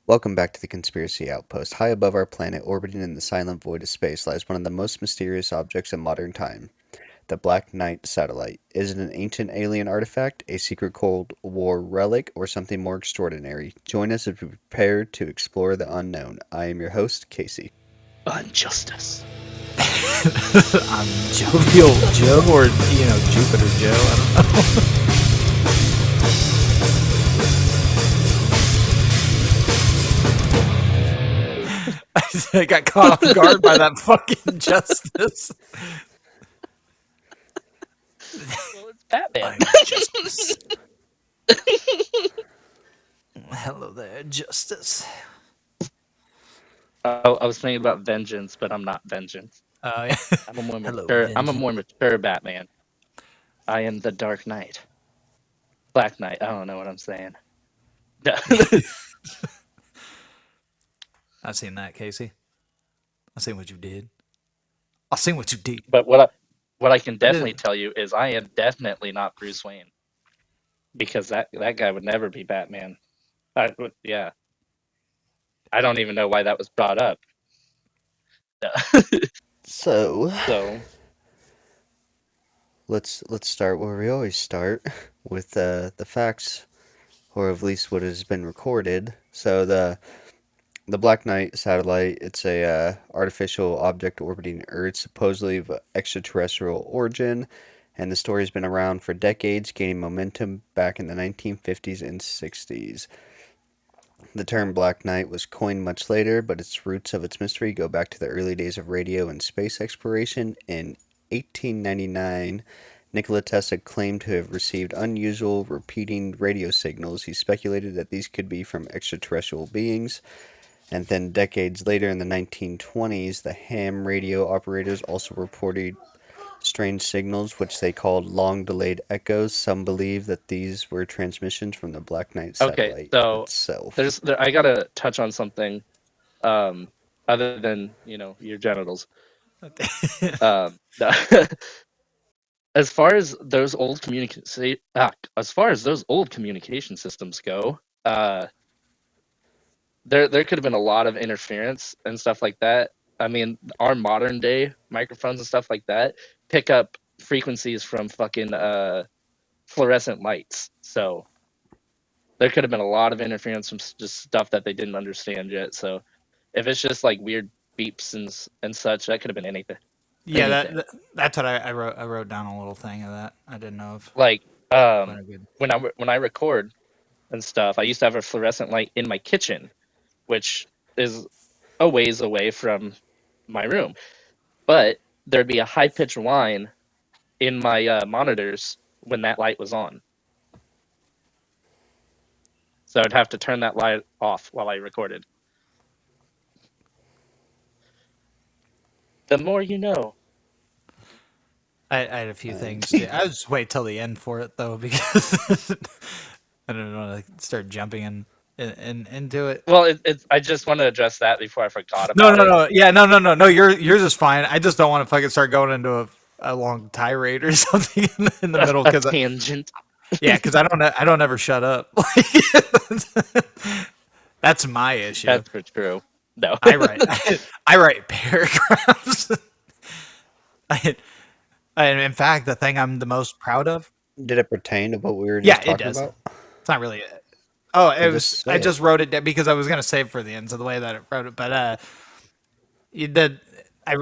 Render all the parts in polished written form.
Welcome back to the Conspiracy Outpost. High above our planet, orbiting in the silent void of space, lies one of the most mysterious objects in modern time, the Black Knight satellite. Is it an ancient alien artifact, a secret Cold War relic, or something more extraordinary? Join us as we prepare to explore the unknown. I am your host, Casey. Injustice. I'm Jovial Joe or, Jupiter Joe. I don't know. I got caught off guard by that fucking justice. Well, it's Batman. I'm Justice. Hello there, Justice. I was thinking about vengeance, but I'm not vengeance. Yeah. I'm a more Hello, mature. I'm a Vengeance. more mature Batman. I am the Dark Knight, Black Knight. I don't know what I'm saying. I seen that, Casey. I seen what you did. I seen what you did. But what I can I definitely did. tell you is I am definitely not Bruce Wayne because that guy would never be Batman. Yeah, I don't even know why that was brought up. So, So let's start where we always start, with the facts, or at least what has been recorded. So the Black Knight satellite, it's a artificial object orbiting Earth, supposedly of extraterrestrial origin, and the story's been around for decades, gaining momentum back in the 1950s and 60s. The term Black Knight was coined much later, but its roots of its mystery go back to the early days of radio and space exploration. In 1899, Nikola Tesla claimed to have received unusual repeating radio signals. He speculated that these could be from extraterrestrial beings, and then decades later, in the 1920s, the ham radio operators also reported strange signals, which they called long delayed echoes. Some believe that these were transmissions from the Black Knight okay, satellite so itself. I gotta touch on something other than your genitals. Um, as far as those old communication systems go, there could have been a lot of interference and stuff like that. I mean, our modern day microphones and stuff like that pick up frequencies from fucking fluorescent lights. So there could have been a lot of interference from just stuff that they didn't understand yet. So if it's just like weird beeps and such, that could have been anything. Yeah, Anything. that's what I wrote. I wrote down a little thing of that. I didn't know if Like quite a good. when I record and stuff, I used to have a fluorescent light in my kitchen, which is a ways away from my room. But there'd be a high pitched whine in my monitors when that light was on. So I'd have to turn that light off while I recorded. The more you know. I had a few things. I just wait till the end for it though because I don't want to start jumping into it. Well, I just want to address that before I forgot No, about no, it. no. Yeah, no. Yours is fine. I just don't want to fucking start going into a long tirade or something in the middle A because tangent. yeah, because I don't ever shut up. That's my issue. That's for true. No. I write I write paragraphs. I, and in fact, the thing I'm the most proud of. Did it pertain to what we were Yeah, just it talking does. about? It's not really. Oh, it Well, just was. I say it. just wrote it down because I was gonna save for the end, so the way that I wrote it. But you did. I.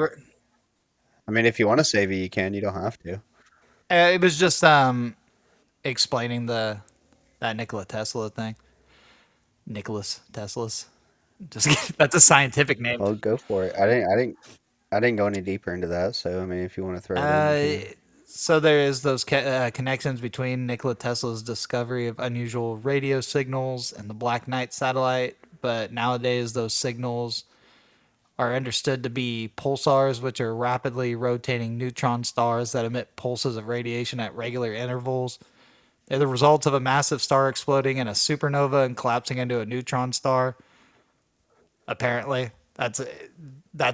I mean, if you want to save it, you can. You don't have to. It was just explaining that Nikola Tesla thing. Nicholas Tesla's. Just that's a scientific name. Well, go for it. I didn't go any deeper into that. So, I mean, if you want to throw it in, you Uh, can. so there is those connections between Nikola Tesla's discovery of unusual radio signals and the Black Knight satellite. But nowadays, those signals are understood to be pulsars, which are rapidly rotating neutron stars that emit pulses of radiation at regular intervals. They're the result of a massive star exploding in a supernova and collapsing into a neutron star. Apparently, that's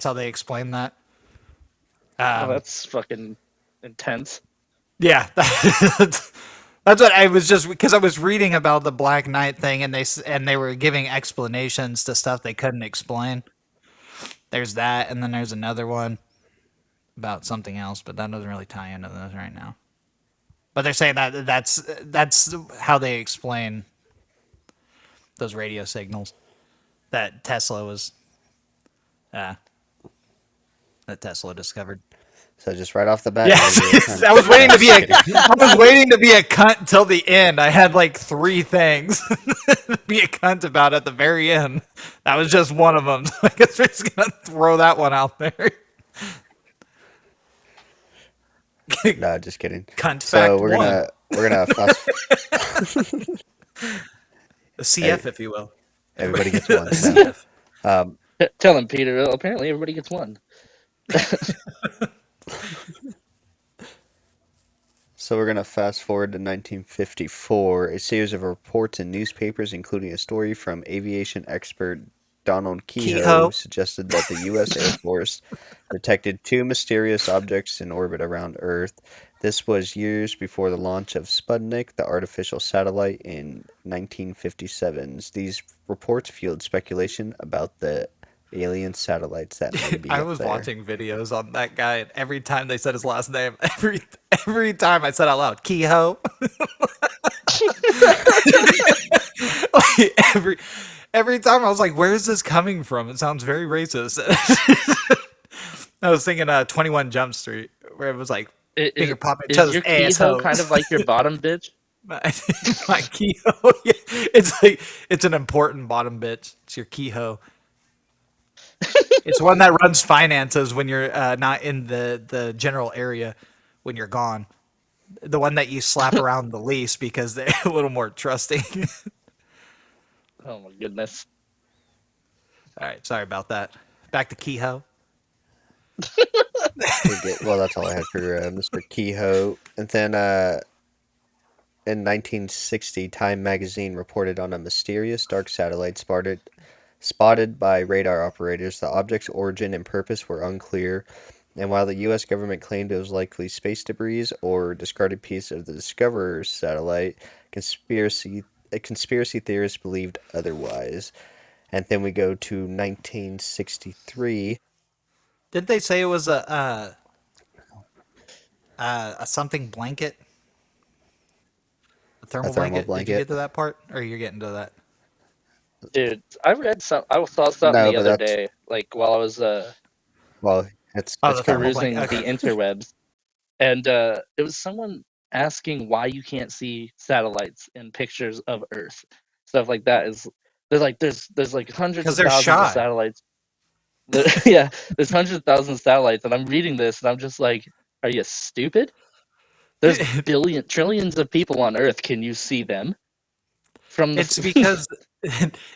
how they explain that. Oh, that's fucking intense. Yeah, That's what I was just because I was reading about the Black Knight thing, and they were giving explanations to stuff they couldn't explain. There's that, and then there's another one about something else, but that doesn't really tie into this right now. But they're saying that that's how they explain those radio signals that Tesla was uh, that Tesla discovered. So just right off the bat, you're gonna be a Yes, cunt. I was No, waiting I'm to be just a kidding. I was waiting to be a cunt till the end. I had like three things to be a cunt about at the very end. That was just one of them. So I guess we're just gonna throw that one out there. No, just kidding. Cunt So fact one, we're gonna fast. a eh, CF, if you will. Everybody gets A one. No. CF. Um, Tell him, Peter. Apparently, everybody gets one. So we're going to fast forward to 1954. A series of reports in newspapers, including a story from aviation expert Donald Kehoe, Kehoe. suggested that the U.S. Air Force detected two mysterious objects in orbit around Earth. This was years before the launch of Sputnik, the artificial satellite, in 1957. These reports fueled speculation about the alien satellites that may be I up was there. watching videos on that guy, and every time they said his last name, every time I said out loud, Kehoe. Like, every time I was like, "Where is this coming from?" It sounds very racist. I was thinking 21 Jump Street, where it was like Is finger popping each is other's your keyhole kind assholes. of like your bottom bitch? my, my Kehoe, yeah. It's like it's an important bottom bitch. It's your Kehoe. It's one that runs finances when you're not in the general area when you're gone. The one that you slap around the least because they're a little more trusting. Oh my goodness. All right, sorry about that. Back to Kehoe. We're good. Well, that's all I had for Mr. Kehoe. And then in 1960, Time magazine reported on a mysterious dark satellite spotted by radar operators. The object's origin and purpose were unclear, and while the U.S. government claimed it was likely space debris or discarded piece of the Discoverer's satellite, conspiracy theorists believed otherwise. And then we go to 1963. Did they say it was a something blanket, a A thermal thermal blanket? Did you get blanket. to that part, or you're getting to that? Dude, I saw something No, the but other that's day, like while I was well, Oh, it's the thermal coming. blanket. perusing the Okay. interwebs, and it was someone asking why you can't see satellites in pictures of Earth, stuff like that. Is there's like hundreds Because of they're thousands of shy. satellites. Yeah, there's hundreds of thousands of satellites, and I'm reading this, and I'm just like, are you stupid? There's trillions of people on Earth. Can you see them from It's the? because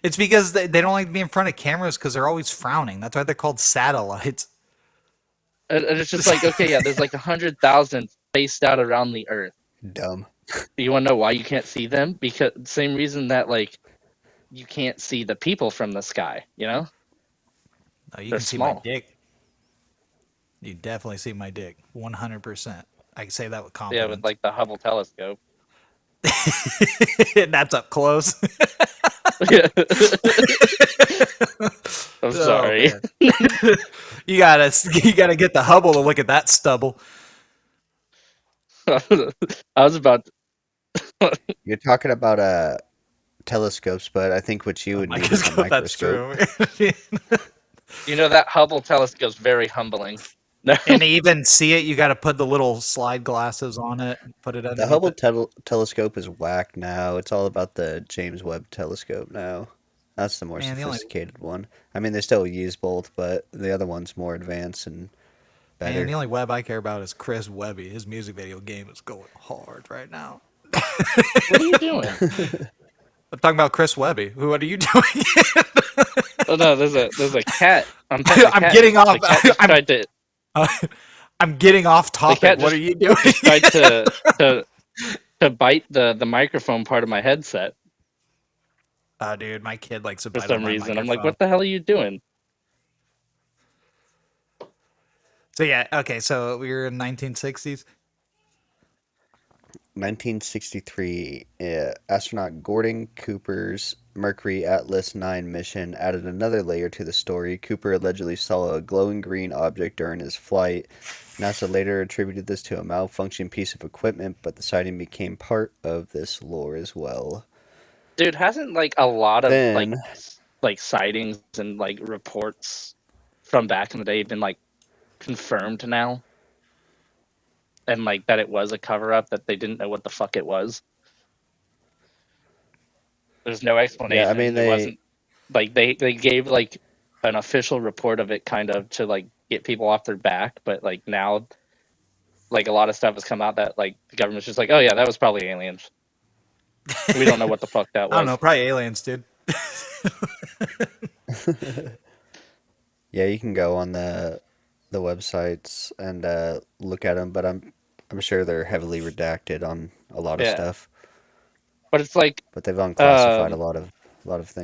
it's because they don't like to be in front of cameras because they're always frowning. That's why they're called satellites. And it's just like, okay, yeah, there's like 100,000 spaced out around the Earth. Dumb. You want to know why you can't see them? Because same reason that like you can't see the people from the sky. You know, Oh, you they're can see my small. dick. You definitely see my dick. 100%. I can say that with Yeah, with confidence. like the Hubble telescope. That's up close. Yeah. I'm Oh sorry. man. You gotta get the Hubble to look at that stubble. I was about. To, You're talking about telescopes, but I think what you A would need is a microscope, that's microscope. true. you know that Hubble telescope's very humbling. No. And to even see it, you got to put the little slide glasses on it and put it The underneath Hubble it. telescope is whack now. It's all about the James Webb telescope now. That's the more Man, the only sophisticated one. I mean, they still use both, but the other one's more advanced and man, better. the only web I care about is Chris Webby. His music video game is going hard right now. What are you doing? I'm talking about Chris Webby. What are you doing? Oh no, there's a cat. I'm petting the I'm cat, and getting off. the cat just I'm tried to I'm getting off the topic. cat What are just you doing? just tried to bite the microphone part of my headset Oh, dude, my kid likes to for bite on some my reason. I'm like, microphone. what the hell are you doing? So yeah, okay. So we were in 1960s. 1963, astronaut Gordon Cooper's Mercury Atlas 9 mission added another layer to the story. Cooper allegedly saw a glowing green object during his flight. NASA later attributed this to a malfunctioning piece of equipment, but the sighting became part of this lore as well. Dude, hasn't like a lot of Then, like sightings and like reports from back in the day been like confirmed now? And like that it was a cover up, that they didn't know what the fuck it was. There's no yeah, I mean, explanation. There wasn't like they gave like an official report of it kind of to like get people off their back, but like now like a lot of stuff has come out that like the government's just like, oh yeah, that was probably aliens. We don't know what the fuck that I don't know, was. probably aliens, dude. yeah, you can go on the websites and look at them, but I'm sure they're heavily redacted on a lot of Yeah, stuff. but it's like But they've unclassified um a lot of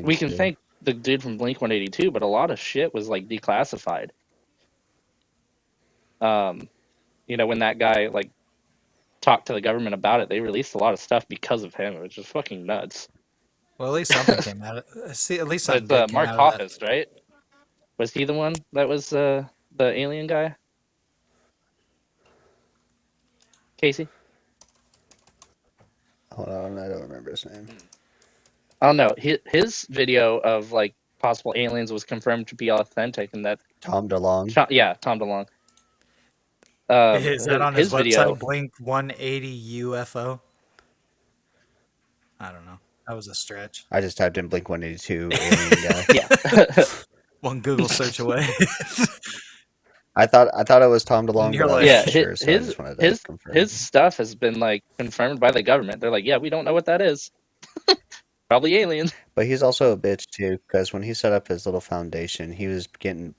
we things can too. thank the dude from Blink 182, but a lot of shit was like declassified. Um, when that guy like talked to the government about it, they released a lot of stuff because of him, which is fucking nuts. Well, at least something came out of it. See, at least something It's good came Mark out of that. Hoppus, right? Was he the one that was the alien guy? Casey? Hold on, I don't remember his name. I don't know. His video of like possible aliens was confirmed to be authentic, and that Tom DeLonge. yeah, Tom DeLonge. Is that on his His website, video, Blink 180 UFO? I don't know. That was a stretch. I just typed in Blink 182 alien guy. yeah, One Google search away. I thought it was Tom And DeLonge, you're but I like, yeah. wasn't sure, so I just wanted to His confirm. stuff has been like confirmed by the government. They're like, yeah, we don't know what that is. Probably aliens. But he's also a bitch too, because when he set up his little foundation, he was getting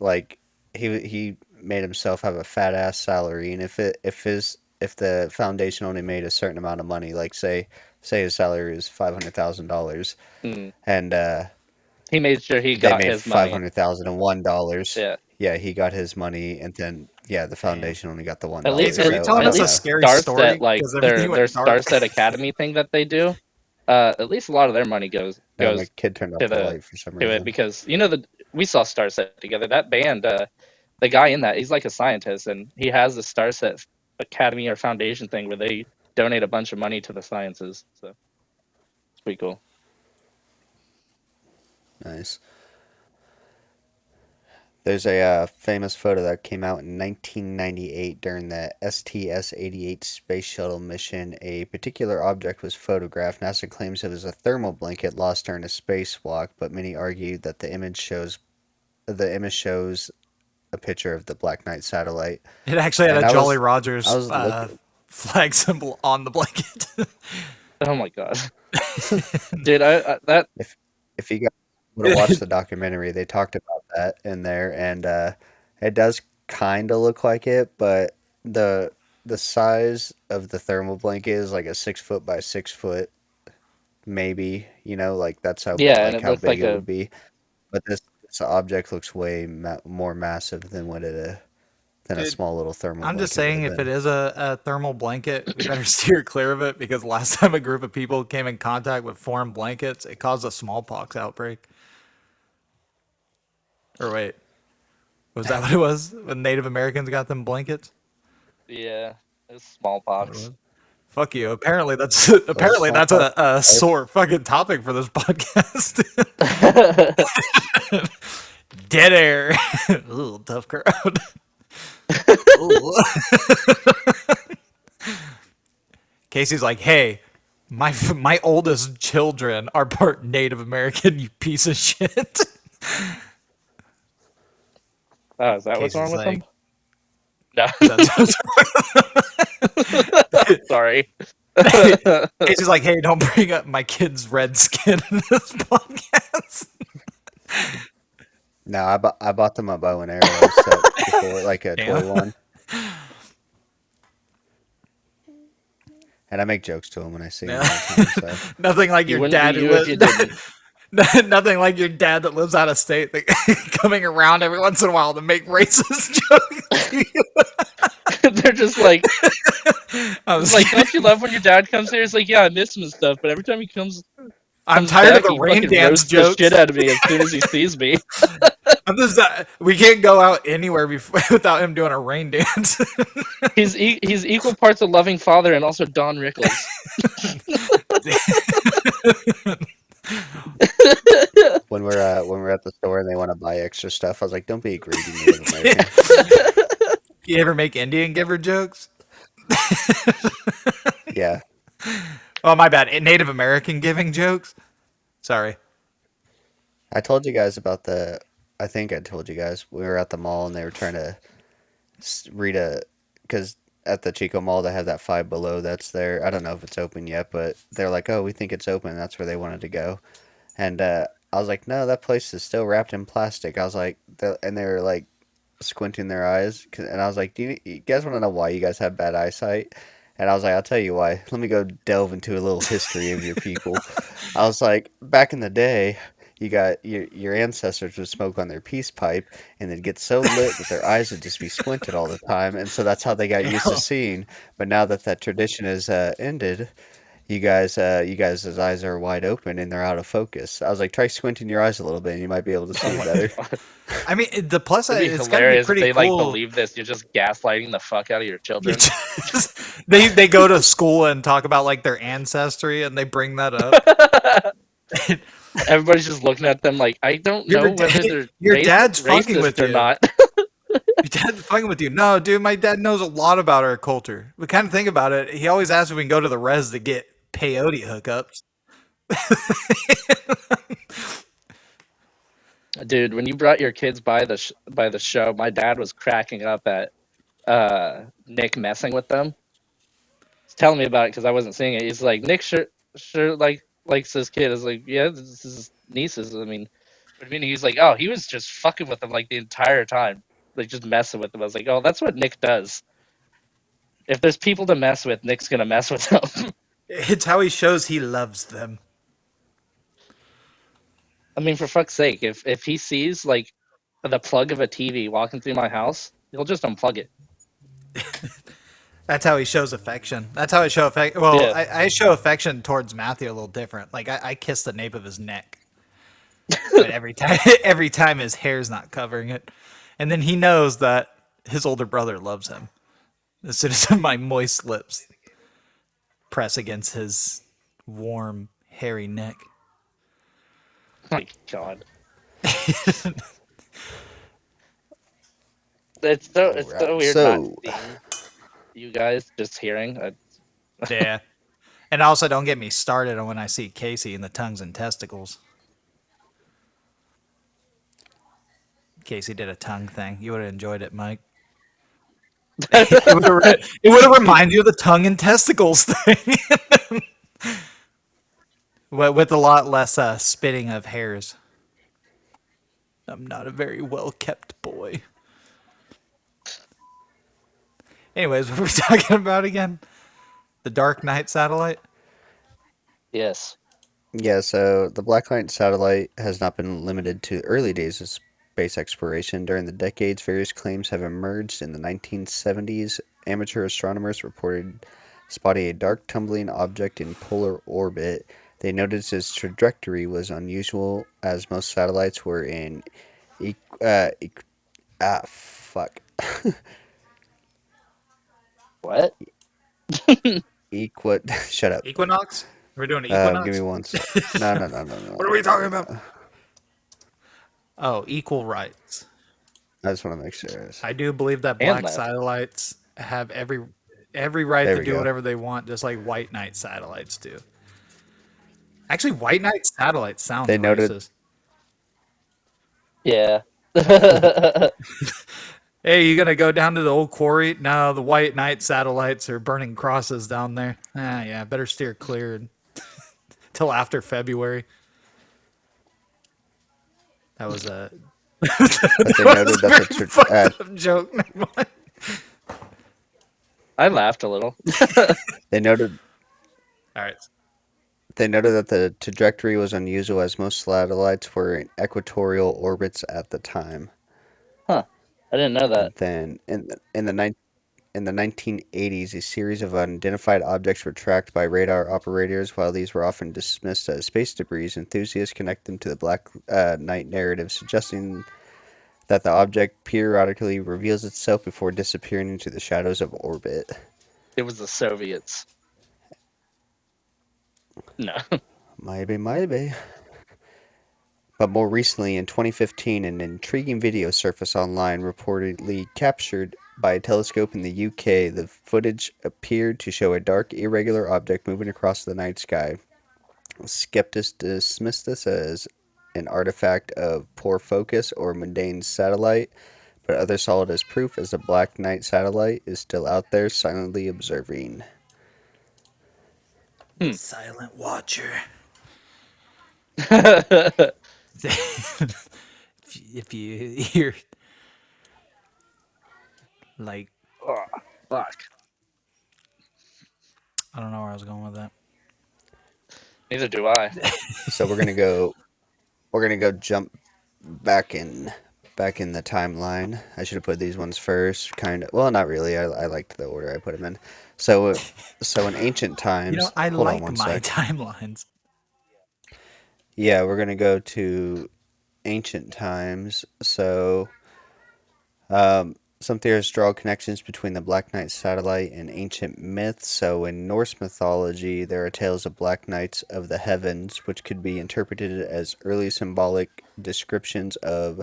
like he made himself have a fat ass salary, and if the foundation only made a certain amount of money, like say his salary is $500,000, Mm. and He made sure he they got made his money. $501. Yeah. Yeah, he got his money, and then yeah, the damn. foundation only got the one At least dollar. Casey, were you So I telling at us don't a know. least scary Starset, story? like Because everything their went dark. Starset Academy thing that they do, at least a lot of their money goes No, my goes kid turned off to the the light for some to it, reason. because we saw Starset together. That band, the guy in that, he's like a scientist, and he has the Starset Academy or Foundation thing where they donate a bunch of money to the sciences. So it's pretty cool. Nice. There's a famous photo that came out in 1998 during the STS-88 space shuttle mission. A particular object was photographed. NASA claims it was a thermal blanket lost during a spacewalk, but many argue that the image shows a picture of the Black Knight satellite. It actually had a And Jolly I Rogers was looking flag symbol on the blanket. Oh my god, dude! I that if you guys would have watched the documentary, they talked about that in there, and it does kind of look like it, but the the size of the thermal blanket is like a 6 foot by 6 foot, maybe. Like that's yeah, and like it how looked big like it a would be. But this object looks way more massive than a Dude, small little thermal I'm just blanket would saying, have if it been. is a thermal blanket, we better steer clear of it, because last time a group of people came in contact with foreign blankets, it caused a smallpox outbreak. Or wait, was that what it was? When Native Americans got them blankets? yeah, it's What it smallpox. was? Fuck you. Apparently that's Was it apparently that's smallpox? a sore fucking topic for this podcast. Dead air. Ooh, tough crowd. Ooh. Casey's like, hey, my oldest children are part Native American. You piece of shit. Oh, is that what's wrong Casey's with them? like, No, that's, sorry. Casey's like, hey, don't bring up my kid's red skin in this podcast. No, I bought them a bow and arrow set before, like a Damn. toy one, and I make jokes to them when I see them Yeah. all the time. So Nothing like You your wouldn't be dad who you if lives. you didn't. Nothing like your dad that lives out of state that coming around every once in a while to make racist jokes to you. They're just like, I it's was like, kidding. don't you love when your dad comes here? It's like, yeah, I miss him and stuff, but every time he I'm comes tired of back, the he rain fucking dance roasts the shit jokes. out of me as soon as he sees me. I'm just, we can't go out anywhere before, without him doing a rain dance. He's equal parts a loving father and also Don Rickles. When we're at the store and they want to buy extra stuff, I was like, "Don't be a greedy Native American." You ever make Indian giver jokes? Yeah, Oh, my bad. Native American giving jokes? Sorry. I told you guys about the. I think I told you guys we were at the mall and they were trying to read a because at the Chico Mall they have that Five Below that's there. I don't know if it's open yet, but they're like, "Oh, we think it's open." That's where they wanted to go, and I was like, "No, that place is still wrapped in plastic." I was like, and they were like squinting their eyes, and I was like, "Do you guys want to know why you guys have bad eyesight?" And I was like, "I'll tell you why. Let me go delve into a little history of your people." I was like, back in the day, you got your ancestors would smoke on their peace pipe and they'd get so lit that their eyes would just be squinted all the time, and so that's how they got used to seeing. But now that that tradition is ended, you guys' eyes are wide open and they're out of focus. I was like, try squinting your eyes a little bit, and you might be able to Oh see my better. god. I mean, the plus It'd side, be it's got to be hilarious if pretty they like cool. believe this. You're just gaslighting the fuck out of your You children. just, they go to school and talk about like their ancestry and they bring that up. Everybody's just looking at them like, I don't Your know whether they're your dad's fucking with racist or you. not. Your dad's fucking with you. No, dude, my dad knows a lot about our culture. We kind of think about it. He always asks if we can go to the res to get peyote hookups. Dude, when you brought your kids by by the show, my dad was cracking up at Nick messing with them. He's telling me about it because I wasn't seeing it. He's like, Nick sure like likes this kid. I was like, yeah, this is his nieces. I mean, what do you mean? He's like, oh, he was just fucking with them like the entire time, like just messing with them. I was like, oh, that's what Nick does. If there's people to mess with, Nick's gonna mess with them. It's how he shows he loves them. I mean, for fuck's sake, if he sees like the plug of a TV walking through my house, he'll just unplug it. That's how he shows affection. That's how I show affection. Well, Yeah, I show affection towards Matthew a little different. Like I kiss the nape of his neck, but every time every time his hair's not covering it, and then he knows that his older brother loves him. As soon as my moist lips press against his warm, hairy neck. my god, it's Alright, so weird not so seeing you guys, just hearing. Yeah. And also, don't get me started on when I see Casey in the tongues and testicles. Casey did a tongue thing. You would have enjoyed it, Mike. It would have reminded you of the tongue and testicles thing, with a lot less spitting of hairs. I'm not a very well kept boy. Anyways, what were we talking about again? The Dark Knight satellite? Yes. yeah, so the Black Knight satellite has not been limited to early days of space exploration. During the decades, various claims have emerged. In the 1970s, amateur astronomers reported spotting a dark tumbling object in polar orbit. They noticed its trajectory was unusual, as most satellites were in equ- uh, equ- fuck. What? Shut up. Equinox? We're doing Give me Equinox? one sec. No, no, no, no, no, What are we no, talking no, about? no. Oh, equal rights. I just want to make sure. I do believe that And black left. satellites have every right There to we do go. whatever they want, just like white knight satellites do. Actually, white knight satellites sounds They noted racist. Yeah. Hey, you gonna go down to the old quarry? No, the white knight satellites are burning crosses down there. Ah, yeah, better steer clear till after February. That was a but they that was noted a that very fucked up joke. Never mind. I laughed a little. they noted All right. they noted that the trajectory was unusual, as most satellites were in equatorial orbits at the time. Huh. I didn't know that. And then in the in the 1980s, a series of unidentified objects were tracked by radar operators. While these were often dismissed as space debris, enthusiasts connect them to the Black Knight narrative, suggesting that the object periodically reveals itself before disappearing into the shadows of orbit. It was the Soviets. No. Maybe, maybe. But more recently, in 2015, an intriguing video surfaced online reportedly captured by a telescope in the UK. The footage appeared to show a dark, irregular object moving across the night sky. Skeptics dismiss this as an artifact of poor focus or mundane satellite, but others saw it as proof as the Black Knight satellite is still out there silently observing. The silent watcher. If you hear like Oh, fuck. I don't know where I was going with that. Neither do I. So we're gonna go jump back in back in the timeline. I should have put these ones first, kind of. Well, not really. I liked the order I put them in. So, so in ancient times, I hold on like one my sec. timelines. Yeah, we're gonna go to ancient times. So, some theorists draw connections between the Black Knight satellite and ancient myths. So, in Norse mythology, there are tales of Black Knights of the heavens, which could be interpreted as early symbolic descriptions of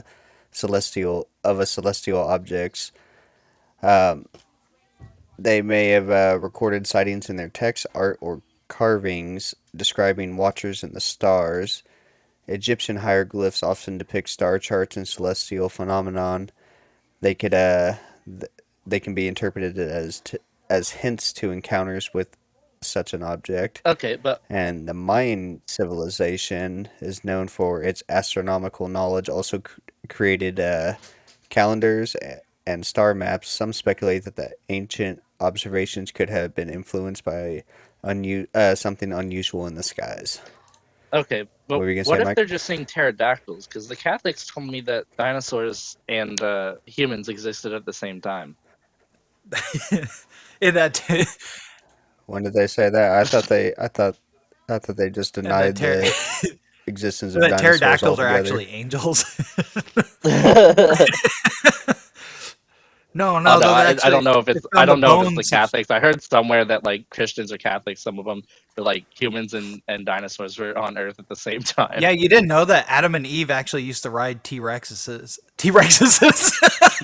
celestial objects. Um, they may have recorded sightings in their texts, art, or carvings describing watchers in the stars. Egyptian hieroglyphs often depict star charts and celestial phenomenon. They could they can be interpreted as hints to encounters with such an object. Okay, but And the Mayan civilization is known for its astronomical knowledge. Also created calendars and star maps. Some speculate that the ancient observations could have been influenced by something unusual in the skies. okay, What but were you gonna say, what if Mike? they're just saying pterodactyls? Because the Catholics told me that dinosaurs and humans existed at the same time. in that When did they say that? I thought they just and that denied the existence of that dinosaurs pterodactyls are altogether. actually angels. Oh No, no, no, those I don't actually know if it's I on the don't know if it's the bones of Catholics. I heard somewhere that like Christians or Catholics, some of them were like humans and dinosaurs were on Earth at the same time. yeah, you didn't know that Adam and Eve actually used to ride T-Rexes. T-Rexes.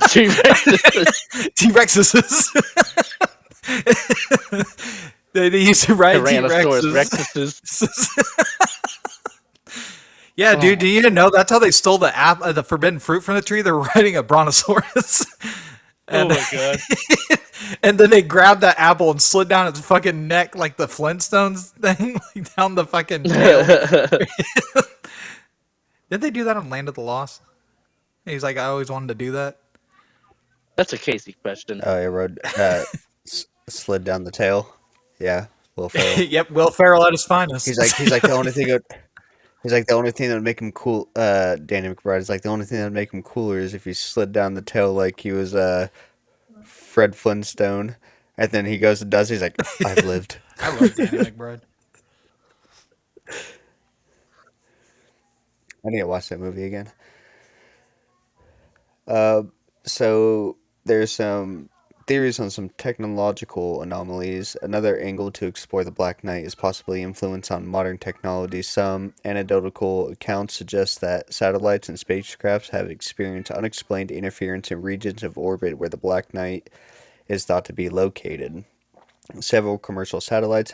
T-Rexes, T-Rexes. They used to ride Tyrannosaurus T-Rexes. Rexuses. Yeah, Oh dude, do my you know that's how they stole the forbidden fruit from the tree? They're riding a brontosaurus. Oh And my god. and then they grabbed that apple and slid down its fucking neck like the Flintstones thing, like down the fucking tail. Did they do that on Land of the Lost? He's like, I always wanted to do that. That's a Casey question. Oh, it rode slid down the tail. Yeah, Will Ferrell. Yep, Will Ferrell at his finest. He's like the only thing that he's like the only thing that would make him cool. Danny McBride is like the only thing that would make him cooler is if he slid down the tail like he was Fred Flintstone, and then he goes and does. He's like, I've lived. I love Danny McBride. I need to watch that movie again. Uh, so there's some theories on some technological anomalies. Another angle to explore the Black Knight is possibly influence on modern technology. Some anecdotal accounts suggest that satellites and spacecrafts have experienced unexplained interference in regions of orbit where the Black Knight is thought to be located. Several commercial satellites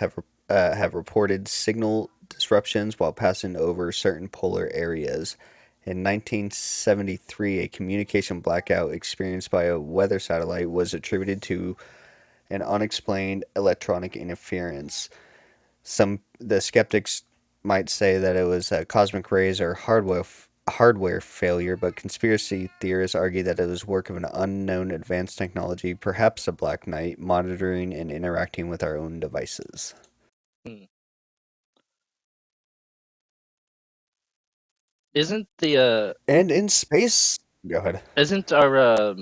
have reported signal disruptions while passing over certain polar areas. In 1973, a communication blackout experienced by a weather satellite was attributed to an unexplained electronic interference. Some the skeptics might say that it was cosmic rays or hardware failure, but conspiracy theorists argue that it was work of an unknown advanced technology, perhaps a Black Knight, monitoring and interacting with our own devices. Hmm. Isn't the And in space, go ahead. isn't our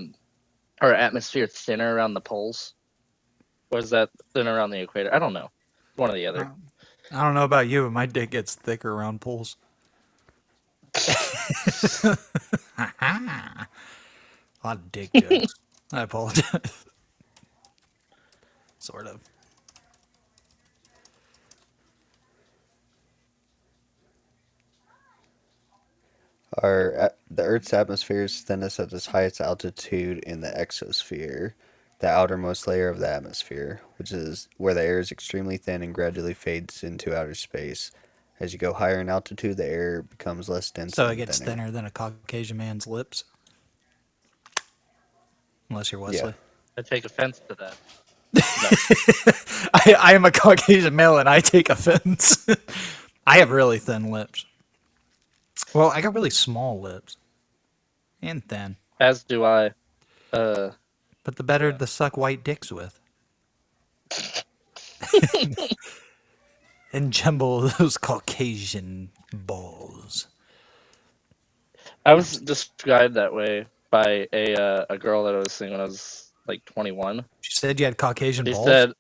atmosphere thinner around the poles? or is that thin around the equator? I don't know. One or the other. I don't know about you, but my dick gets thicker around poles. A lot of dick jokes. I apologize. Sort of. The Earth's atmosphere is thinnest at its highest altitude in the exosphere, the outermost layer of the atmosphere, which is where the air is extremely thin and gradually fades into outer space. As you go higher in altitude, the air becomes less dense So it and gets thinner. thinner than a Caucasian man's lips, unless you're Yeah. Wesley. I take offense to that. No. I am a Caucasian male and I take offense. I have really thin lips. Well, I got really small lips and thin, As do I. Uh, but the better yeah. to suck white dicks with and jumble those Caucasian balls. I I'm was just, described that way by a girl that I was seeing when I was like 21. she said you had Caucasian She balls. said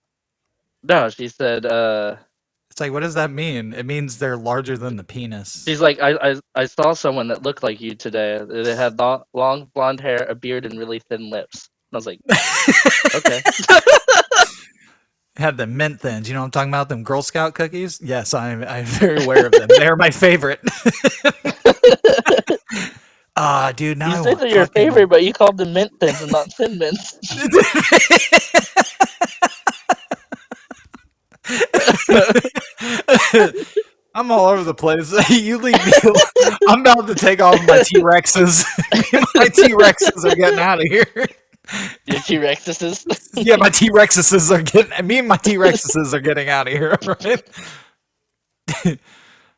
no. She said It's like, what does that mean? It means they're larger than the penis. she's like I saw someone that looked like you today. They had long blonde hair, a beard, and really thin lips. And I was like, okay. Had the mint thins. You know what I'm talking about? Them Girl Scout cookies? Yes, I'm very aware of them. They're my favorite. Ah, dude, now You I said want they're your favorite, fucking. but you called them mint thins and not thin mints. I'm all over the place. You leave me alone. I'm about to take off my T Rexes. My T Rexes are getting out of here. Your T Rexes. Yeah, my T Rexes are getting. Me and my T Rexes are getting out of here. Right? uh,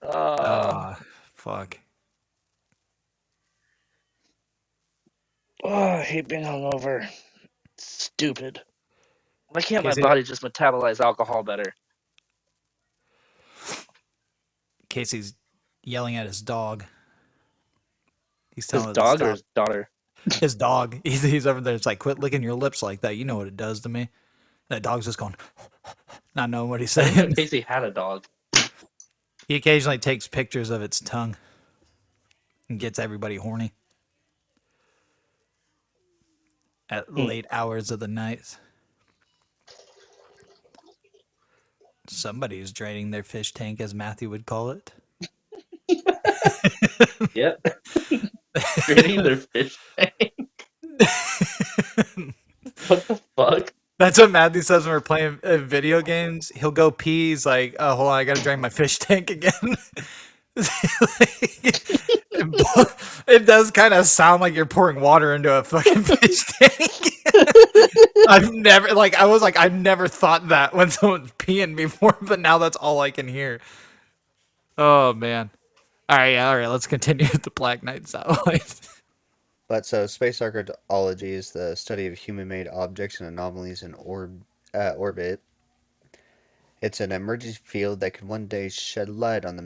Ah, fuck. I hate being hungover. Stupid. Why can't my Casey, body just metabolize alcohol better? Casey's yelling at his dog. He's His telling it to dog or stop. his daughter? His dog. He's over there. It's like, quit licking your lips like that. You know what it does to me. That dog's just going, not knowing what he's I didn't know saying. Casey had a dog. He occasionally takes pictures of its tongue and gets everybody horny at Hmm. late hours of the night. Somebody's draining their fish tank, as Matthew would call it. Yep. Draining their fish tank. What the fuck? That's what Matthew says when we're playing video games. He'll go pee. He's like, "Oh, hold on, I gotta drain my fish tank again." It does kind of sound like you're pouring water into a fucking fish tank. I've never thought that when someone's peeing before, but now that's all I can hear. Oh man. All right, let's continue with the Black Knight satellite. But so, space archaeology is the study of human made objects and anomalies in orbit. It's an emerging field that could one day shed light on the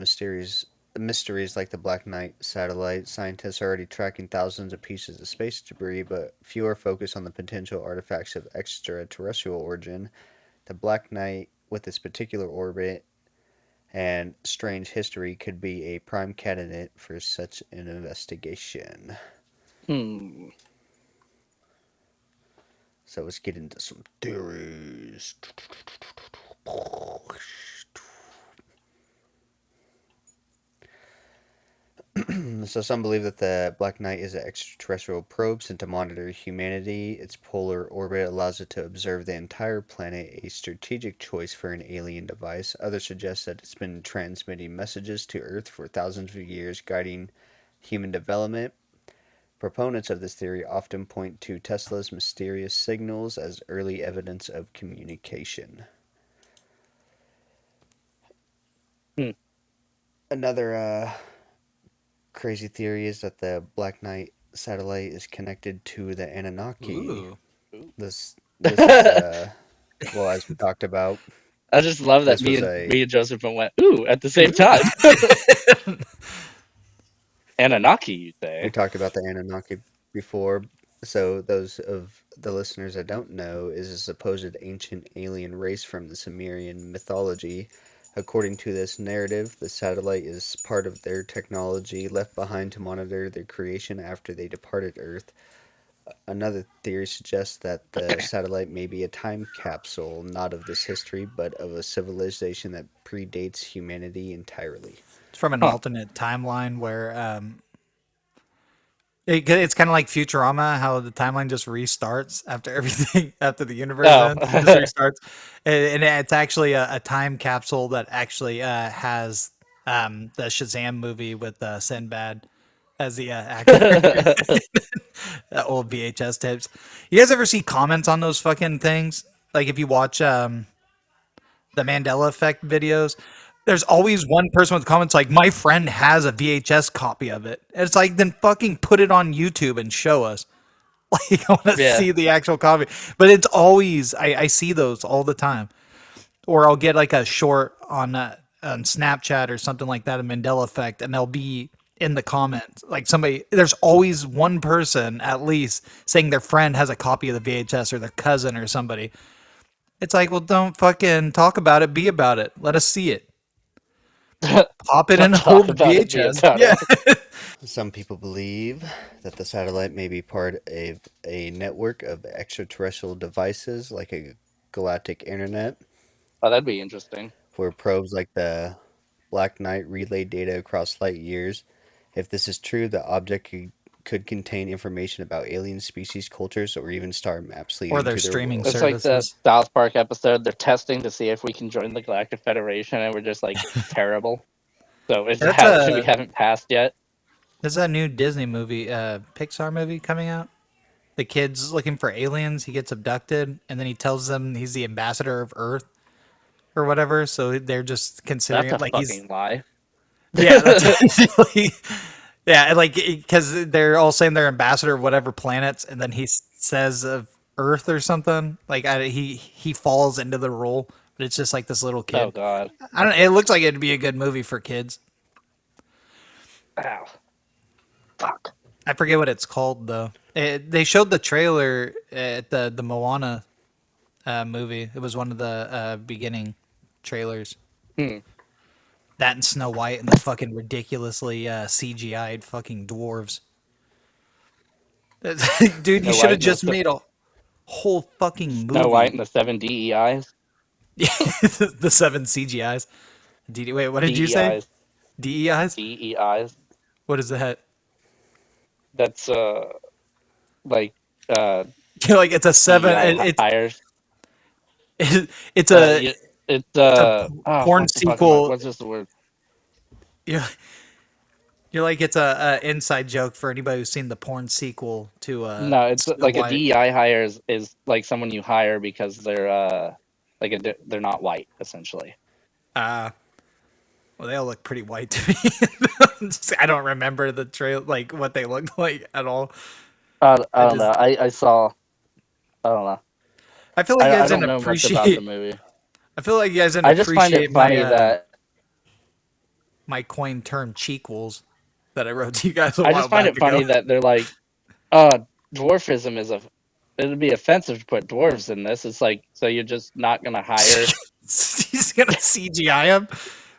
mysteries like the Black Knight satellite. Scientists are already tracking thousands of pieces of space debris, but fewer focus on the potential artifacts of extraterrestrial origin. The Black Knight, with its particular orbit and strange history, could be a prime candidate for such an investigation. Hmm. So let's get into some theories. So some believe that the Black Knight is an extraterrestrial probe sent to monitor humanity. Its polar orbit allows it to observe the entire planet, a strategic choice for an alien device. Others suggest that it's been transmitting messages to Earth for thousands of years, guiding human development. Proponents of this theory often point to Tesla's mysterious signals as early evidence of communication. Hmm. Another crazy theory is that the Black Knight satellite is connected to the Anunnaki. Ooh. This is well, as we talked about, I just love that this was a me and Joseph went ooh at the same time. Anunnaki, you we say? talked about the Anunnaki before. So, those of the listeners that don't know, is a supposed ancient alien race from the Sumerian mythology. According to this narrative, the satellite is part of their technology left behind to monitor their creation after they departed Earth. Another theory suggests that the satellite may be a time capsule, not of this history, but of a civilization that predates humanity entirely. It's from an Huh. alternate timeline where it's kind of like Futurama, how the timeline just restarts after everything, after the universe Oh. ends, it just restarts, and it's actually a time capsule that actually has the Shazam movie with Sinbad as the actor. Old VHS tapes. You guys ever see comments on those fucking things? Like if you watch the Mandela Effect videos, there's always one person with comments like, "My friend has a VHS copy of it." And it's like, then fucking put it on YouTube and show us. Like, I want to Yeah. see the actual copy. But it's always, I see those all the time. Or I'll get like a short on Snapchat or something like that, a Mandela Effect, and they'll be in the comments. Like somebody, there's always one person at least saying their friend has a copy of the VHS or their cousin or somebody. It's like, well, don't fucking talk about it. Be about it. Let us see it. Pop it in Don't an talk old about it, be VHS. about Yeah. it. Some people believe that the satellite may be part of a network of extraterrestrial devices like a galactic internet, Oh, that'd be interesting. where probes like the Black Knight relay data across light years. If this is true, the object could contain information about alien species, cultures, or even star maps Or leading their to their streaming It's worlds. like the services. South Park episode. They're testing to see if we can join the Galactic Federation, and we're just like terrible. So That's we a haven't passed yet. there's a new Disney movie, Pixar movie coming out. The kid's looking for aliens. He gets abducted, and then he tells them he's the ambassador of Earth or whatever. So they're just considering That's it a like he's fucking lie. yeah. That's basically yeah. Like because they're all saying they're ambassador of whatever planets, and then he says of Earth or something. Like he falls into the role, but it's just like this little Oh kid. god. I don't. It looks like it'd be a good movie for kids. Ow. Fuck. I forget what it's called though. They showed the trailer at the Moana movie. It was one of the beginning trailers. Hmm. That and Snow White and the fucking ridiculously CGI'd fucking dwarves. Dude, you Snow should have White and just made a whole fucking Snow White movie. and the Seven DEIs. The seven CGIs. Wait, what did you say? DEIs. DEIs? DEIs. What is that? That's like uh You're like it's a seven. DEI hires. It's Uh, a y- it's it's a porn what the fuck am I? sequel. What's this word? You're, you're like it's a inside joke for anybody who's seen the porn sequel to No, it's Snow like a White. DEI hire is like someone you hire because they're they're not white essentially. Uh well, they all look pretty white to me. I don't remember the trail like what they looked like at all. I I don't know. just I saw. I don't know. I feel like you I guys don't didn't know much about the appreciate. movie. I feel like you guys didn't I just find it appreciate funny that my coined term cheekfuls that I wrote to you guys a I while just find back it ago. funny that they're like, uh, dwarfism is a. It'd be offensive to put dwarves in this. It's like, so you're just not gonna hire. He's gonna CGI him.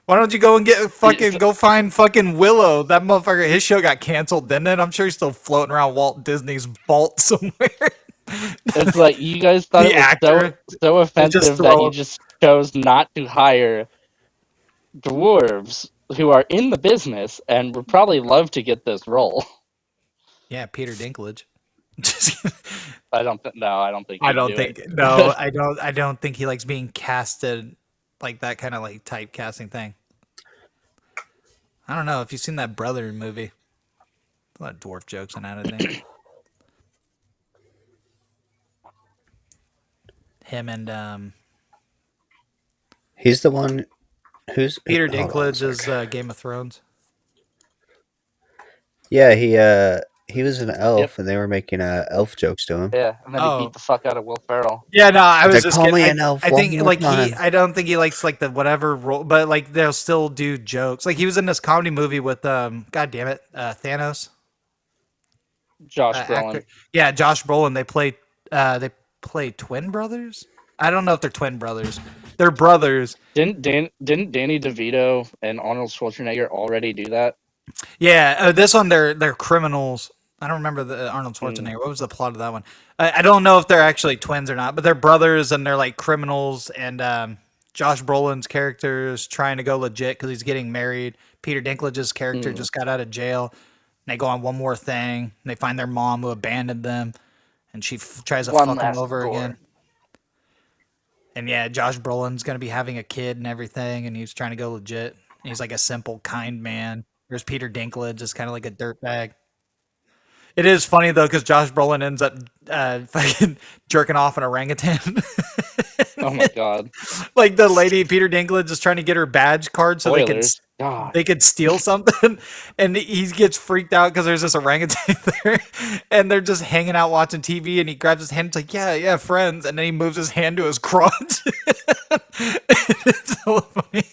Why don't you go and get It's, fucking go find fucking Willow? That motherfucker, his show got canceled, didn't it? I'm sure he's still floating around Walt Disney's vault somewhere. it's like you guys thought The it was actor, so they just offensive that throw you him. just chose not to hire dwarves who are in the business and would probably love to get this role. Yeah, Peter Dinklage. Just No, I don't think I he'd don't do think it. no, I don't think he likes being casted like that kind of like typecasting thing. I don't know if you've seen that Brother movie. A lot of dwarf jokes in that, I think. Him and He's the one who's. Peter Hold on a Dinklage sec. is Game of Thrones. Yeah, he was an Yep. elf, and they were making elf jokes to him. Yeah, and then he beat Oh, the fuck out of Will Ferrell. yeah, no, I He's was like, just "Call kidding. me an elf I one think more like time." I don't think he likes like the whatever role, but like they'll still do jokes. Like he was in this comedy movie with God damn it, Thanos. Josh Brolin. actor. Yeah, Josh Brolin. They play twin brothers. I don't know if they're twin brothers. They're brothers. Didn't Danny DeVito and Arnold Schwarzenegger already do that? Yeah, this one they're criminals. I don't remember the Arnold Mm, Schwarzenegger. What was the plot of that one? I don't know if they're actually twins or not, but they're brothers and they're like criminals. And Josh Brolin's character is trying to go legit because he's getting married. Peter Dinklage's character mm. just got out of jail. And they go on one more thing. And they find their mom who abandoned them, and she tries to One fuck him last over again. gore. And yeah, Josh Brolin's gonna be having a kid and everything, and he's trying to go legit. And he's like a simple, kind man. There's Peter Dinklage, just kind of like a dirtbag. It is funny though, because Josh Brolin ends up fucking jerking off an orangutan. Oh my god. Like the lady Peter Dinklage is trying to get her badge card so Spoilers. God. they could steal something, and he gets freaked out because there's this orangutan there, and they're just hanging out watching TV, and he grabs his hand, it's like yeah, yeah, friends, and then he moves his hand to his crotch. It's so funny.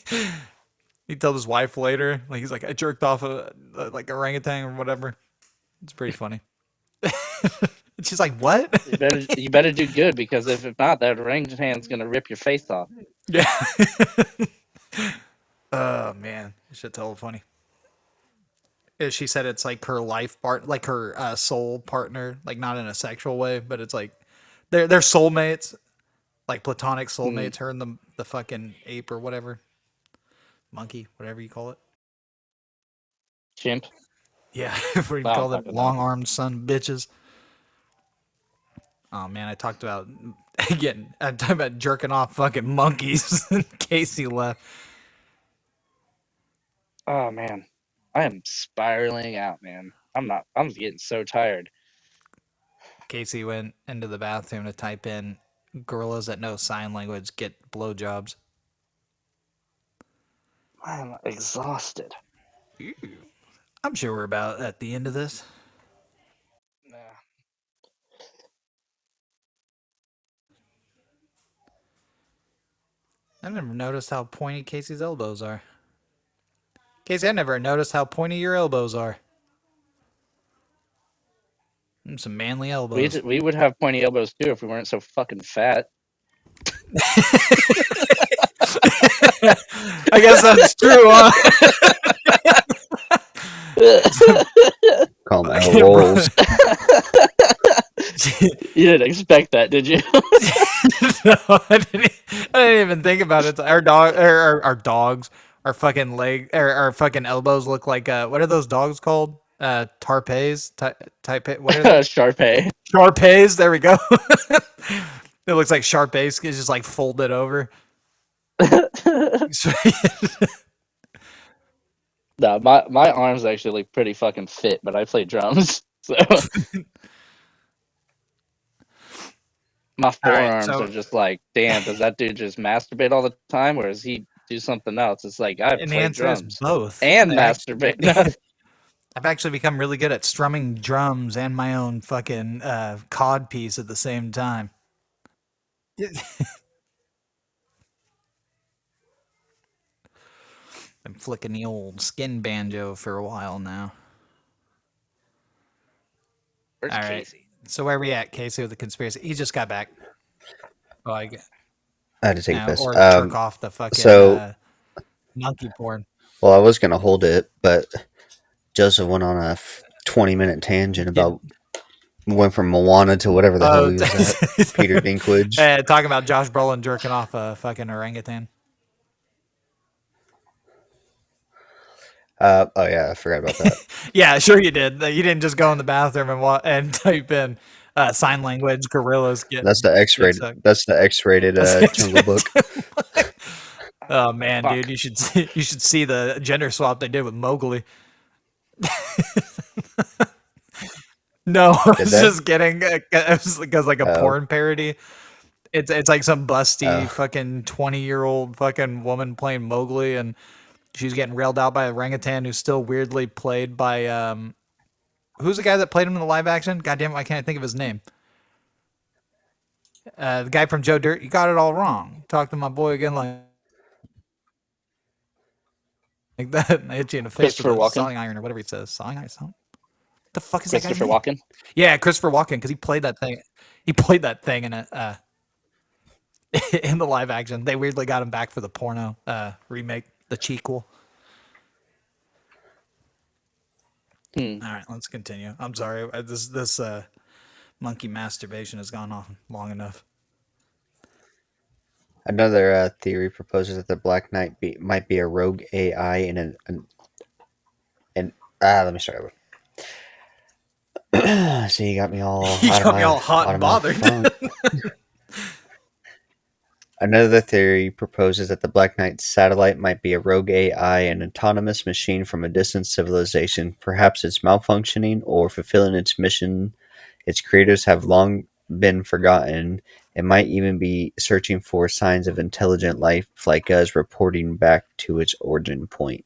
He told his wife later, like he's like I jerked off a like orangutan or whatever. It's pretty funny. And she's like, "What?" You better do good because if not, that orangutan's gonna rip your face off. Yeah. Oh man, shit's hella funny. She said it's like her life part, like her soul partner, like not in a sexual way, but it's like they're soulmates, like platonic Hmm. soulmates. Her and the fucking ape or whatever, monkey, whatever you call it. Chimp. Yeah, what do you I call don't them? fucking know. Long armed son bitches. Oh man, I talked about again. I'm talking about jerking off fucking monkeys. Casey left. Oh man. I am spiraling out, man. I'm getting so tired. Casey went into the bathroom to type in "gorillas that know sign language get blowjobs." I'm exhausted. I'm sure we're about at the end of this. Nah. I never noticed how pointy Casey's elbows are. Casey, I never noticed how pointy your elbows are. Some manly elbows. We would have pointy elbows too if we weren't so fucking fat. I guess that's true, huh? Call them L Fucking bro. rolls. You didn't expect that, did you? No, I didn't even think about it. Our dogs, our fucking our fucking elbows look like what are those dogs called? Tarpays, type. What are they? Sharpay. Sharpays. There we go. It looks like Sharpays is just like folded over. No, my arms actually look pretty fucking fit, but I play drums, so my All right, forearms are so just like, damn, does that dude just masturbate all the time, or does he do something else? It's like I and the play answer is drums both. and masturbate. I've actually become really good at strumming drums and my own fucking cod piece at the same time. Been flicking the old skin banjo for a while now. Where's All right. Casey? So where are we at, Casey, with the conspiracy? He just got back. Oh, I had to take a piss. or jerk off the fucking So, monkey porn. well, I was gonna hold it, but Joseph went on a 20-minute tangent Get, about went from Moana to whatever the hell oh, he was at. Peter Dinklage. talking about Josh Brolin jerking off a fucking orangutan. Oh yeah, I forgot about that. Yeah, sure you did. You didn't just go in the bathroom and type in sign language gorillas get That's the dick X-rated. sucked. That's the X-rated Jungle Book. Oh man, Fuck. dude, you should see the gender swap they did with Mowgli. No, I Did was they? just kidding. It was because like a Oh, porn parody. It's like some busty oh, fucking 20-year-old fucking woman playing Mowgli, and she's getting railed out by a orangutan who's still weirdly played by who's the guy that played him in the live action? God damn it, I can't think of his name. The guy from Joe Dirt. You got it all wrong. Talk to my boy again like that, and I hit you in the face with Christopher a Walken. sawing iron or whatever he says. Sawing iron, something. The fuck is that guy's Christopher name? Walken. Yeah, Christopher Walken, because he played that thing. He played that thing in in the live action. They weirdly got him back for the porno remake, the sequel. Hmm. All right, let's continue. I'm sorry. This monkey masturbation has gone on long enough. Another theory proposes that the Black Knight might be a rogue AI in an let me start over. See, you got me all You got me all hot out and of my bothered. funk. Another theory proposes that the Black Knight satellite might be a rogue AI, an autonomous machine from a distant civilization. Perhaps it's malfunctioning or fulfilling its mission. Its creators have long been forgotten. It might even be searching for signs of intelligent life like us, reporting back to its origin point.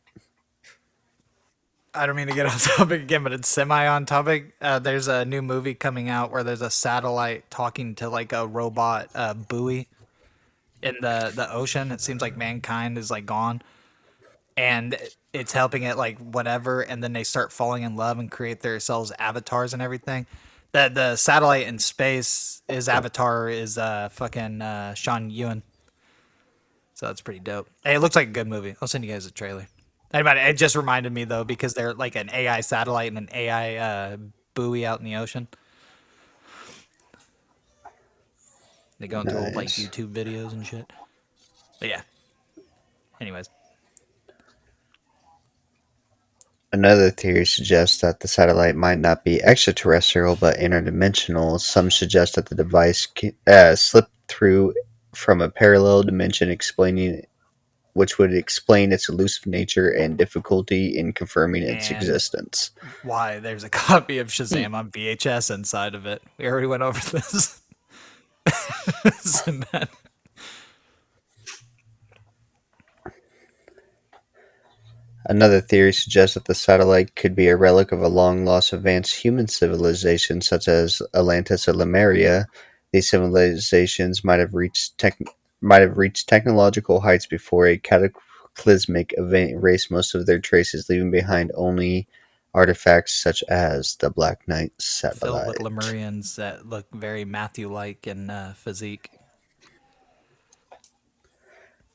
I don't mean to get off topic again, but it's semi on topic. There's a new movie coming out where there's a satellite talking to like a robot buoy in the ocean. It seems like mankind is like gone, and it's helping it like whatever, and then they start falling in love and create themselves avatars and everything. The satellite in space, his avatar is fucking Sean Ewan, so that's pretty dope. Hey, it looks like a good movie. I'll send you guys a trailer. Anybody, it just reminded me though because they're like an AI satellite and an AI buoy out in the ocean. They go into old like Nice. YouTube videos and shit. But yeah. Anyways, Another theory suggests that the satellite might not be extraterrestrial but interdimensional. Some suggest that the device slipped through from a parallel dimension, explaining which would explain its elusive nature and difficulty in confirming its and existence. why there's a copy of Hmm. Shazam on VHS inside of it. We already went over this. Sinbad. Another theory suggests that the satellite could be a relic of a long lost advanced human civilization, such as Atlantis or Lemuria. These civilizations might have reached technological heights before a cataclysmic event erased most of their traces, leaving behind only artifacts such as the Black Knight Filled with satellite Lemurians that look very Matthew-like in physique.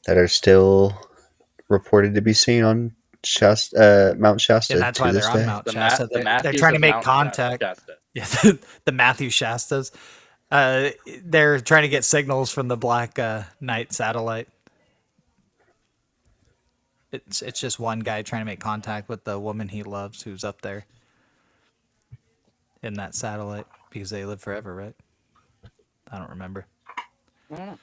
that are still reported to be seen on Mount And Shasta that's to why they're this on day. Mount The Shasta. They're Matthews trying to of make Mount contact. Shasta. Yeah, the Matthew Shastas. They're trying to get signals from the Black Knight satellite. It's just one guy trying to make contact with the woman he loves who's up there in that satellite because they live forever, right? I don't remember. Mm.